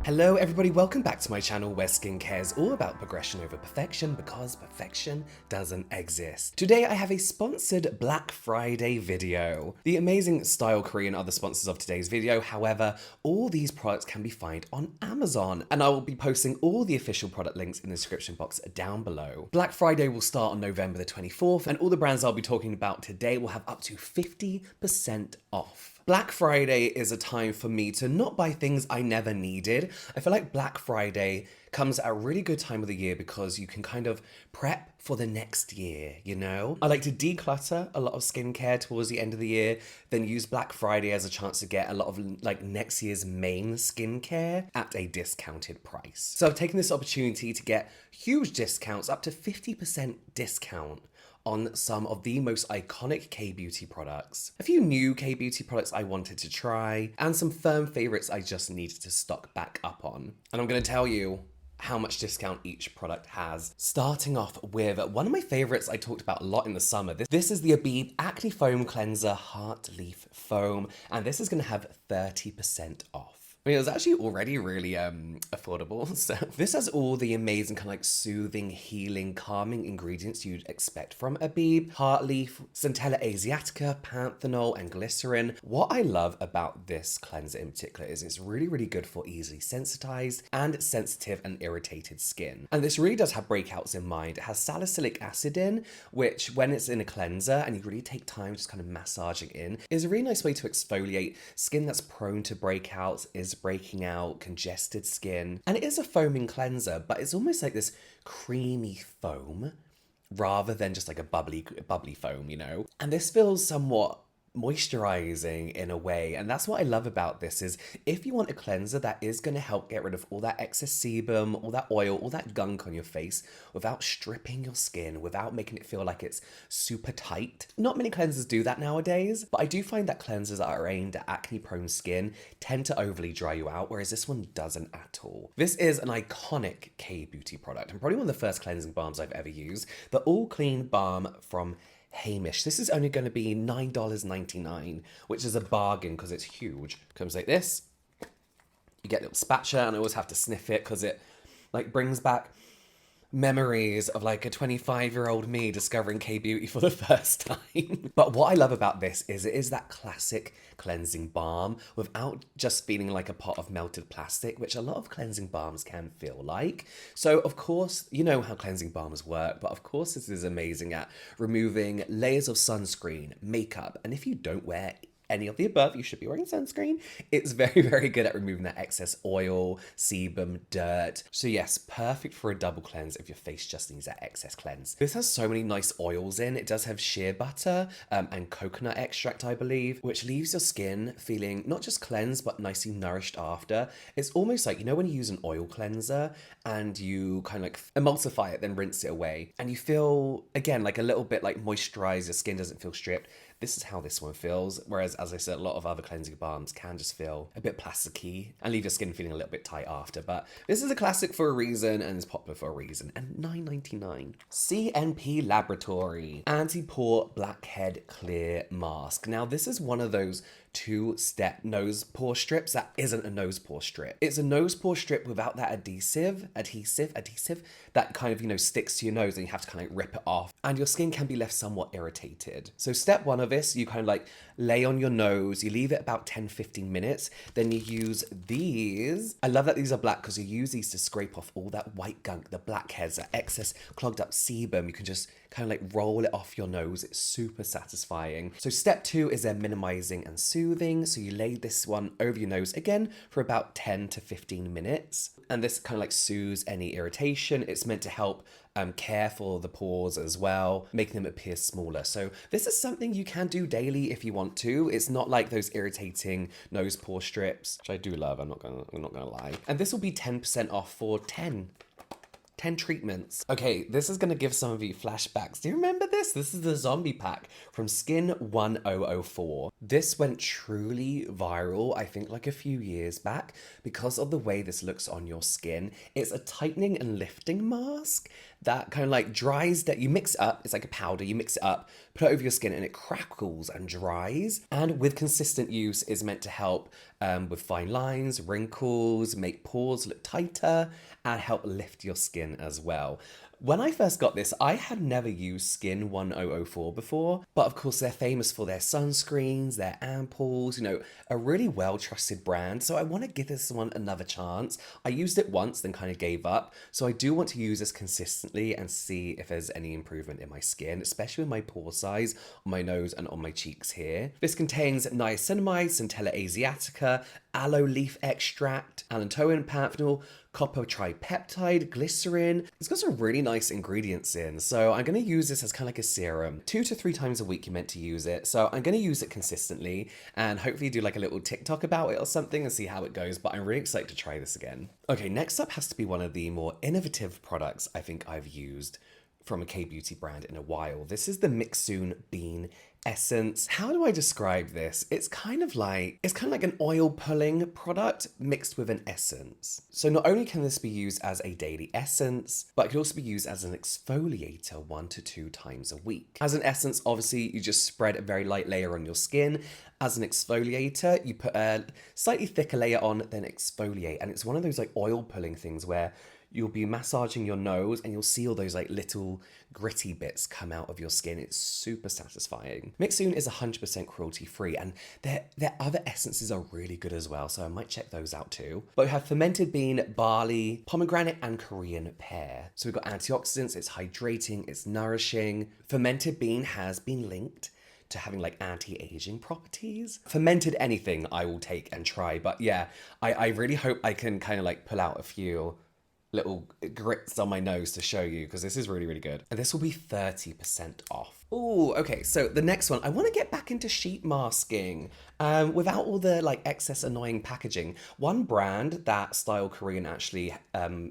Hello everybody, welcome back to my channel where skincare is all about progression over perfection because perfection doesn't exist. Today I have a sponsored Black Friday video. The amazing Style Korean are the sponsors of today's video, however, all these products can be found on Amazon and I will be posting all the official product links in the description box down below. Black Friday will start on November the 24th and all the brands I'll be talking about today will have up to 50% off. Black Friday is a time for me to not buy things I never needed. I feel like Black Friday comes at a really good time of the year because you can kind of prep for the next year, you know? I like to declutter a lot of skincare towards the end of the year, then use Black Friday as a chance to get a lot of like next year's main skincare at a discounted price. So I've taken this opportunity to get huge discounts, up to 50% discount on some of the most iconic K-beauty products, a few new K-beauty products I wanted to try, and some firm favorites I just needed to stock back up on. And I'm gonna tell you how much discount each product has. Starting off with one of my favorites I talked about a lot in the summer. This is the Abib Acne Foam Cleanser Heartleaf Foam, and this is gonna have 30% off. I mean, it was actually already really affordable. So this has all the amazing kind of like soothing, healing, calming ingredients you'd expect from Abib, Heartleaf, Centella Asiatica, panthenol, and glycerin. What I love about this cleanser in particular is it's really, really good for easily sensitized and sensitive and irritated skin. And this really does have breakouts in mind. It has salicylic acid in, which when it's in a cleanser and you really take time just kind of massaging in, is a really nice way to exfoliate skin that's prone to breakouts, is breaking out, congested skin. And it is a foaming cleanser, but it's almost like this creamy foam rather than just like a bubbly foam, you know? And this feels somewhat moisturizing in a way, and that's what I love about this. Is if you want a cleanser that is going to help get rid of all that excess sebum, all that oil, all that gunk on your face without stripping your skin, without making it feel like it's super tight. Not many cleansers do that nowadays, but I do find that cleansers that are aimed at acne prone skin tend to overly dry you out, whereas this one doesn't at all. This is an iconic K-beauty product and probably one of the first cleansing balms I've ever used. The All Clean Balm from Heimish. This is only going to be $9.99, which is a bargain because it's huge. Comes like this. You get a little spatula, and I always have to sniff it because it like brings back memories of like a 25-year-old me discovering K-beauty for the first time. But what I love about this is it is that classic cleansing balm without just feeling like a pot of melted plastic, which a lot of cleansing balms can feel like. So of course, you know how cleansing balms work, but of course this is amazing at removing layers of sunscreen, makeup, and if you don't wear any of the above, you should be wearing sunscreen. It's very, very good at removing that excess oil, sebum, dirt. So yes, perfect for a double cleanse if your face just needs that excess cleanse. This has so many nice oils in. It does have shea butter and coconut extract, I believe, which leaves your skin feeling not just cleansed, but nicely nourished after. It's almost like, you know, when you use an oil cleanser and you kind of like emulsify it, then rinse it away, and you feel, again, like a little bit like moisturized, your skin doesn't feel stripped. This is how this one feels, whereas, as I said, a lot of other cleansing balms can just feel a bit plasticky and leave your skin feeling a little bit tight after. But this is a classic for a reason and is popular for a reason. And $9.99. CNP Laboratory Anti-Pore Blackhead Clear Mask. Now, this is one of those two-step nose pore strips that isn't a nose pore strip. It's a nose pore strip without that adhesive that kind of, you know, sticks to your nose and you have to kind of like rip it off, and your skin can be left somewhat irritated. So step one of this, you kind of like lay on your nose, you leave it about 10-15 minutes, then you use these. I love that these are black because you use these to scrape off all that white gunk, the blackheads, that excess clogged up sebum. You can just kind of like roll it off your nose. It's super satisfying. So step two is then minimizing and soothing. So you lay this one over your nose again for about 10 to 15 minutes. And this kind of like soothes any irritation. It's meant to help care for the pores as well, making them appear smaller. So this is something you can do daily if you want to. It's not like those irritating nose pore strips, which I do love, I'm not gonna lie. And this will be 10% off for 10 treatments. Okay, this is gonna give some of you flashbacks. Do you remember this? This is the zombie pack from Skin 1004. This went truly viral, I think like a few years back, because of the way this looks on your skin. It's a tightening and lifting mask that kind of like dries, that you mix it up. It's like a powder, you mix it up, put it over your skin and it crackles and dries. And with consistent use is meant to help with fine lines, wrinkles, make pores look tighter, and help lift your skin as well. When I first got this, I had never used Skin 1004 before, but of course they're famous for their sunscreens, their ampoules, you know, a really well-trusted brand, so I want to give this one another chance. I used it once, then kind of gave up, so I do want to use this consistently and see if there's any improvement in my skin, especially with my pore size on my nose and on my cheeks here. This contains niacinamide, Centella asiatica, aloe leaf extract, allantoin, panthenol, copper tripeptide, glycerin. It's got some really nice ingredients in, so I'm going to use this as kind of like a serum. 2 to 3 times a week you're meant to use it, so I'm going to use it consistently and hopefully do like a little TikTok about it or something and see how it goes, but I'm really excited to try this again. Okay, next up has to be one of the more innovative products I think I've used from a K-beauty brand in a while. This is the MIXSOON Bean Essence. How do I describe this? It's kind of like an oil pulling product mixed with an essence. So not only can this be used as a daily essence, but it can also be used as an exfoliator 1 to 2 times a week. As an essence, obviously you just spread a very light layer on your skin. As an exfoliator, you put a slightly thicker layer on, then exfoliate. And it's one of those like oil pulling things where you'll be massaging your nose and you'll see all those like little gritty bits come out of your skin. It's super satisfying. MIXSOON is 100% cruelty free and their other essences are really good as well, so I might check those out too. But we have fermented bean, barley, pomegranate and Korean pear. So we've got antioxidants, it's hydrating, it's nourishing. Fermented bean has been linked to having like anti-aging properties. Fermented anything I will take and try, but yeah, I really hope I can kind of like pull out a few little grits on my nose to show you, because this is really, really good. And this will be 30% off. Oh, okay, so the next one, I want to get back into sheet masking without all the like excess annoying packaging. One brand that Style Korean actually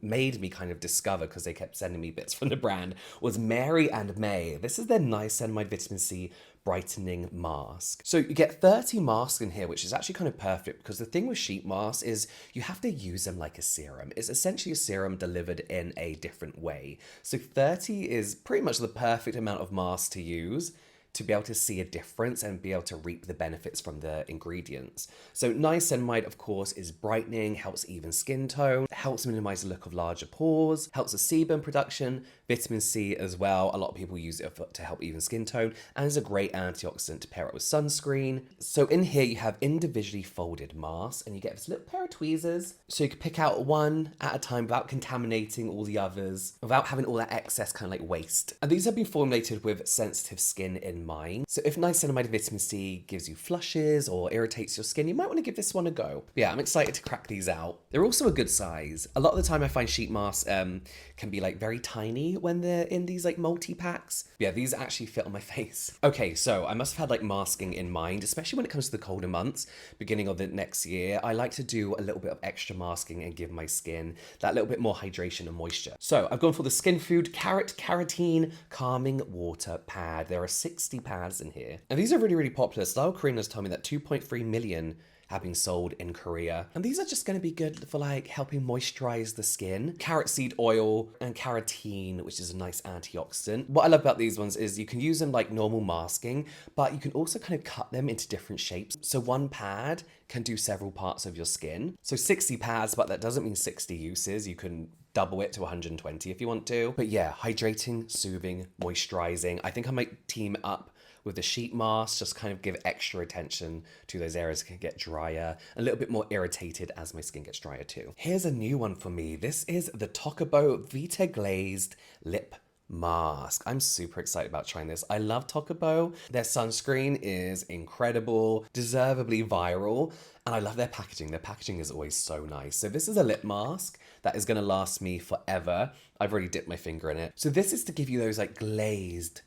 made me kind of discover, because they kept sending me bits from the brand, was MARY&MAY. This is their niacinamide vitamin C brightening mask. So you get 30 masks in here, which is actually kind of perfect, because the thing with sheet masks is you have to use them like a serum. It's essentially a serum delivered in a different way. So 30 is pretty much the perfect amount of mask to use to be able to see a difference and be able to reap the benefits from the ingredients. So niacinamide, of course, is brightening, helps even skin tone, helps minimize the look of larger pores, helps with sebum production, vitamin C as well. A lot of people use it to help even skin tone, and is a great antioxidant to pair up with sunscreen. So in here you have individually folded masks, and you get this little pair of tweezers, so you can pick out one at a time without contaminating all the others, without having all that excess kind of like waste. And these have been formulated with sensitive skin in mind. So if niacinamide vitamin C gives you flushes or irritates your skin, you might want to give this one a go. But yeah, I'm excited to crack these out. They're also a good size. A lot of the time I find sheet masks can be like very tiny when they're in these like multi-packs. Yeah, these actually fit on my face. Okay, so I must have had like masking in mind, especially when it comes to the colder months, beginning of the next year. I like to do a little bit of extra masking and give my skin that little bit more hydration and moisture. So I've gone for the Skinfood Carotene Calming Water Pad. There are 60 pads in here. And these are really, really popular. Style Korean has told me that 2.3 million have been sold in Korea. And these are just going to be good for like helping moisturize the skin. Carrot seed oil and carotene, which is a nice antioxidant. What I love about these ones is you can use them like normal masking, but you can also kind of cut them into different shapes. So one pad can do several parts of your skin. So 60 pads, but that doesn't mean 60 uses. You can double it to 120 if you want to. But yeah, hydrating, soothing, moisturizing. I think I might team up with the sheet mask, just kind of give extra attention to those areas that can get drier, a little bit more irritated as my skin gets drier too. Here's a new one for me. This is the TOCOBO Vita Glazed Lip Mask. I'm super excited about trying this. I love TOCOBO. Their sunscreen is incredible, deservedly viral, and I love their packaging. Their packaging is always so nice. So this is a lip mask that is gonna last me forever. I've already dipped my finger in it. So this is to give you those like glazed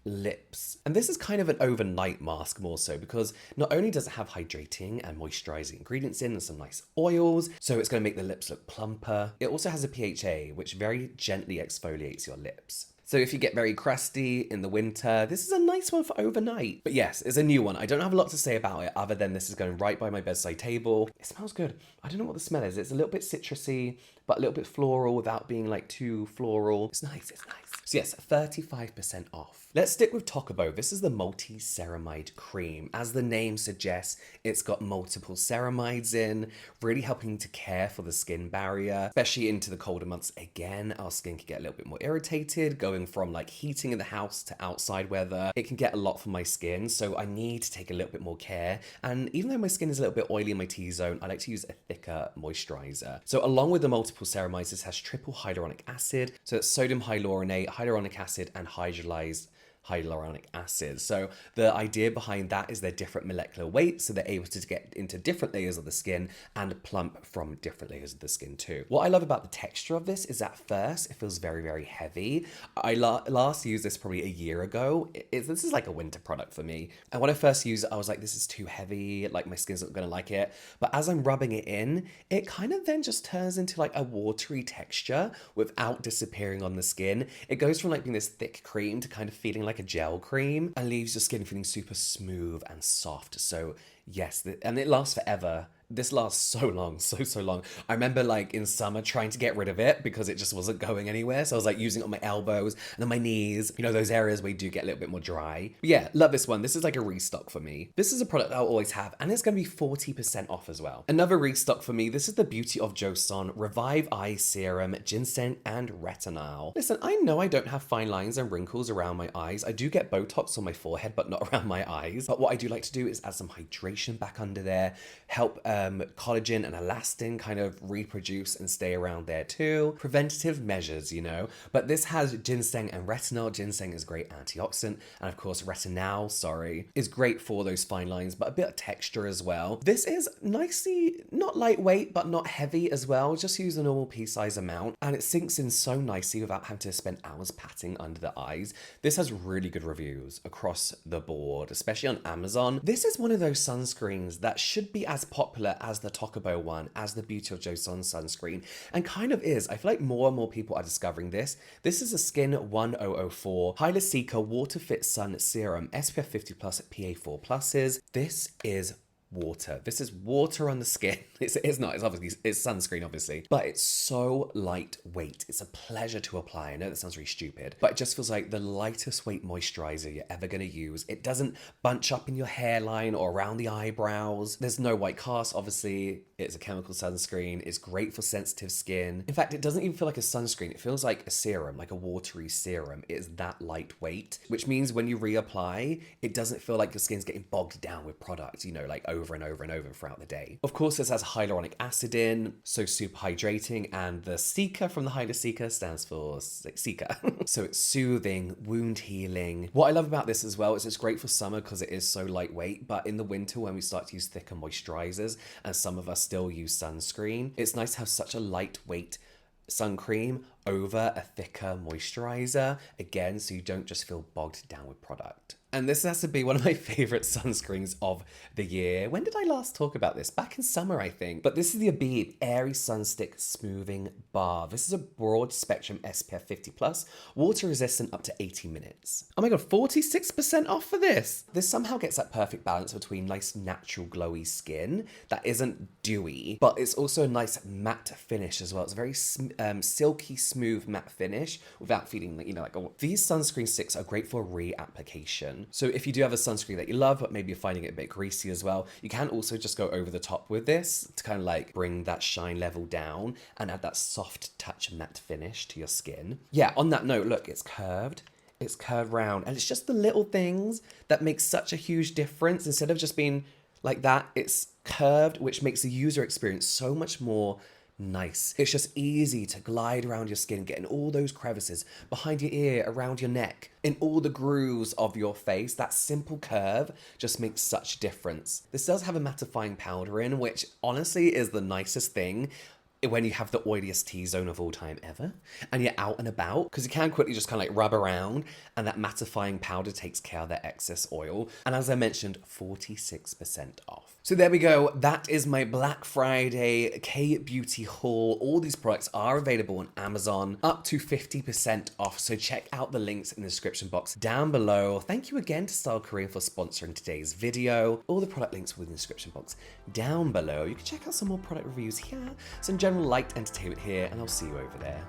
lips. And this is kind of an overnight mask more so, because not only does it have hydrating and moisturizing ingredients in and some nice oils, so it's going to make the lips look plumper. It also has a PHA, which very gently exfoliates your lips. So if you get very crusty in the winter, this is a nice one for overnight. But yes, it's a new one. I don't have a lot to say about it other than this is going right by my bedside table. It smells good. I don't know what the smell is. It's a little bit citrusy, but a little bit floral without being like too floral. It's nice, it's nice. So yes, 35% off. Let's stick with TOCOBO. This is the Multi-Ceramide cream. As the name suggests, it's got multiple ceramides in, really helping to care for the skin barrier, especially into the colder months. Again, our skin can get a little bit more irritated, going from like heating in the house to outside weather. It can get a lot for my skin, so I need to take a little bit more care. And even though my skin is a little bit oily in my T-zone, I like to use a thicker moisturizer. So along with the multiple ceramides, this has triple hyaluronic acid. So it's sodium hyaluronate, hyaluronic acid, and hydrolyzed hyaluronic acid. So the idea behind that is they're different molecular weights, so they're able to get into different layers of the skin and plump from different layers of the skin too. What I love about the texture of this is at first it feels very, very heavy. I last used this probably a year ago. This is like a winter product for me. And when I first used it, I was like, this is too heavy, like my skin's not gonna like it. But as I'm rubbing it in, it kind of then just turns into like a watery texture without disappearing on the skin. It goes from like being this thick cream to kind of feeling like a gel cream and leaves your skin feeling super smooth and soft. So yes, and it lasts forever. This lasts so long, so long. I remember like in summer trying to get rid of it because it just wasn't going anywhere. So I was like using it on my elbows and on my knees, you know, those areas where you do get a little bit more dry. But yeah, love this one. This is like a restock for me. This is a product I'll always have, and it's going to be 40% off as well. Another restock for me, this is the Beauty of Joseon Revive Eye Serum, Ginseng and Retinal. Listen, I know I don't have fine lines and wrinkles around my eyes. I do get Botox on my forehead, but not around my eyes. But what I do like to do is add some hydration back under there, help collagen and elastin kind of reproduce and stay around there too. Preventative measures, you know. But this has ginseng and retinol. Ginseng is great antioxidant, and of course retinal, is great for those fine lines, but a bit of texture as well. This is nicely, not lightweight, but not heavy as well. Just use a normal pea size amount, and it sinks in so nicely without having to spend hours patting under the eyes. This has really good reviews across the board, especially on Amazon. This is one of those sunscreens that should be as popular as the TOCOBO one, as the Beauty of Joseon sunscreen, and kind of is. I feel like more and more people are discovering this. This is a Skin 1004 HYALU-CICA-WATER-FIT-SUN Serum, SPF 50+, PA4 pluses. This is water. This is water on the skin. It's not, it's obviously, it's sunscreen obviously, but it's so lightweight. It's a pleasure to apply. I know that sounds really stupid, but it just feels like the lightest weight moisturizer you're ever gonna use. It doesn't bunch up in your hairline or around the eyebrows. There's no white cast, obviously. It's a chemical sunscreen. It's great for sensitive skin. In fact, it doesn't even feel like a sunscreen. It feels like a serum, like a watery serum. It is that lightweight, which means when you reapply, it doesn't feel like your skin's getting bogged down with products, you know, like over and over and over throughout the day. Of course, this has hyaluronic acid in, so super hydrating, and the CICA from the HYALU-CICA stands for CICA. So it's soothing, wound healing. What I love about this as well is it's great for summer because it is so lightweight, but in the winter when we start to use thicker moisturizers, and some of us still use sunscreen, it's nice to have such a lightweight sun cream over a thicker moisturizer, again, so you don't just feel bogged down with product. And this has to be one of my favorite sunscreens of the year. When did I last talk about this? Back in summer, I think. But this is the Abib Airy Sunstick Smoothing Bar. This is a broad spectrum SPF 50+, water resistant up to 80 minutes. Oh my God, 46% off for this. This somehow gets that perfect balance between nice natural glowy skin that isn't dewy, but it's also a nice matte finish as well. It's a very silky, smooth matte finish without feeling like, you know, like, oh. These sunscreen sticks are great for reapplication. So if you do have a sunscreen that you love, but maybe you're finding it a bit greasy as well, you can also just go over the top with this to kind of like bring that shine level down and add that soft touch matte finish to your skin. Yeah, on that note, look, it's curved round, and it's just the little things that make such a huge difference. Instead of just being like that, it's curved, which makes the user experience so much more nice. It's just easy to glide around your skin, get in all those crevices, behind your ear, around your neck, in all the grooves of your face. That simple curve just makes such a difference. This does have a mattifying powder in, which honestly is the nicest thing when you have the oiliest T-zone of all time ever, and you're out and about, because you can quickly just kind of like rub around, and that mattifying powder takes care of that excess oil. And as I mentioned, 46% off. So there we go, that is my Black Friday K-beauty haul. All these products are available on Amazon, up to 50% off, so check out the links in the description box down below. Thank you again to Style Korea for sponsoring today's video. All the product links will be in the description box down below. You can check out some more product reviews here, some general light entertainment here, and I'll see you over there.